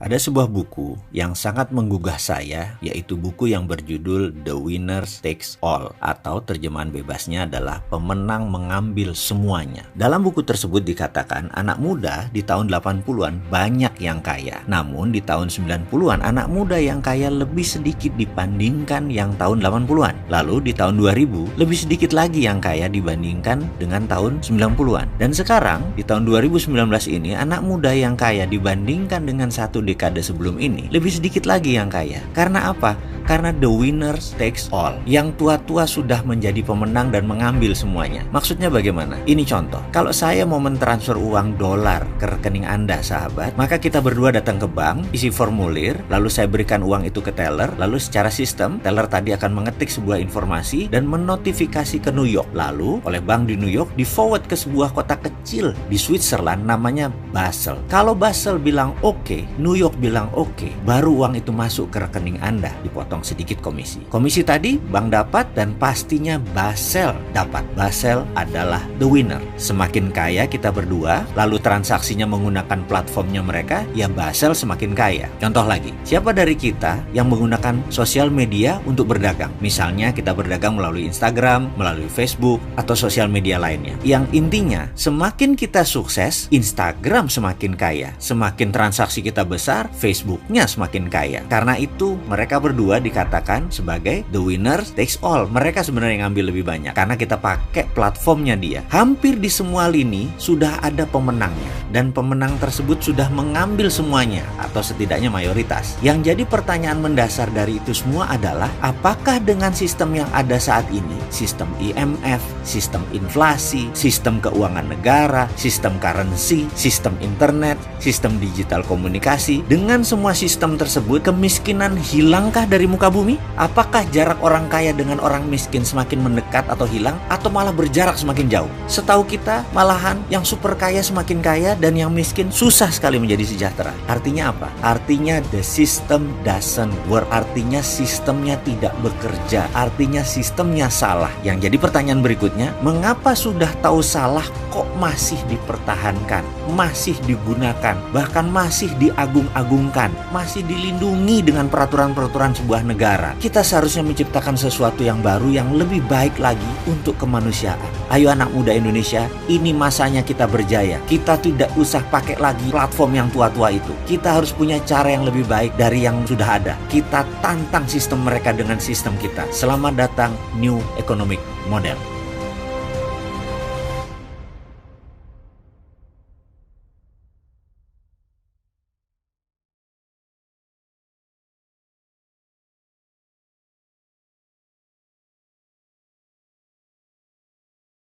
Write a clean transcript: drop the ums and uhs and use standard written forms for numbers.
Ada sebuah buku yang sangat menggugah saya, yaitu buku yang berjudul The Winner Takes All, atau terjemahan bebasnya adalah pemenang mengambil semuanya. Dalam buku tersebut dikatakan anak muda di tahun 80-an banyak yang kaya. Namun di tahun 90-an anak muda yang kaya lebih sedikit dibandingkan yang tahun 80-an. Lalu di tahun 2000 lebih sedikit lagi yang kaya dibandingkan dengan tahun 90-an. Dan sekarang di tahun 2019 ini anak muda yang kaya dibandingkan dengan satu dekade sebelum ini lebih sedikit lagi yang kaya. Karena apa? Karena the winner takes all. Yang tua-tua sudah menjadi pemenang dan mengambil semuanya. Maksudnya bagaimana? Ini contoh. Kalau saya mau mentransfer uang dolar ke rekening Anda, sahabat, maka kita berdua datang ke bank, isi formulir, lalu saya berikan uang itu ke teller, lalu secara sistem, teller tadi akan mengetik sebuah informasi dan menotifikasi ke New York. Lalu, oleh bank di New York, di-forward ke sebuah kota kecil di Switzerland namanya Basel. Kalau Basel bilang oke, New York bilang oke, baru uang itu masuk ke rekening Anda, dipotong sedikit komisi. Komisi tadi bank dapat dan pastinya Basel dapat. Basel adalah the winner. Semakin kaya kita berdua, lalu transaksinya menggunakan platformnya mereka, ya Basel semakin kaya. Contoh lagi, siapa dari kita yang menggunakan sosial media untuk berdagang? Misalnya kita berdagang melalui Instagram, melalui Facebook, atau sosial media lainnya. Yang intinya, semakin kita sukses, Instagram semakin kaya. Semakin transaksi kita besar, Facebooknya semakin kaya. Karena itu mereka berdua dikatakan sebagai the winner takes all. Mereka sebenarnya ngambil lebih banyak karena kita pakai platformnya dia. Hampir di semua lini sudah ada pemenangnya, dan pemenang tersebut sudah mengambil semuanya atau setidaknya mayoritas. Yang jadi pertanyaan mendasar dari itu semua adalah apakah dengan sistem yang ada saat ini, sistem IMF, sistem inflasi, sistem keuangan negara, sistem currency, sistem internet, sistem digital komunikasi, dengan semua sistem tersebut kemiskinan hilangkah dari muka bumi? Apakah jarak orang kaya dengan orang miskin semakin mendekat atau hilang, atau malah berjarak semakin jauh? Setahu kita malahan yang super kaya semakin kaya dan yang miskin susah sekali menjadi sejahtera. Artinya apa? Artinya the system doesn't work. Artinya sistemnya tidak bekerja. Artinya sistemnya salah. Yang jadi pertanyaan berikutnya, mengapa sudah tahu salah kok masih dipertahankan, masih digunakan, bahkan masih diagung-agungkan, masih dilindungi dengan peraturan-peraturan sebuah negara? Kita seharusnya menciptakan sesuatu yang baru, yang lebih baik lagi untuk kemanusiaan. Ayo anak muda Indonesia, ini masanya kita berjaya. Kita tidak usah pakai lagi platform yang tua-tua itu. Kita harus punya cara yang lebih baik dari yang sudah ada. Kita tantang sistem mereka dengan sistem kita. Selamat datang New Economic Model.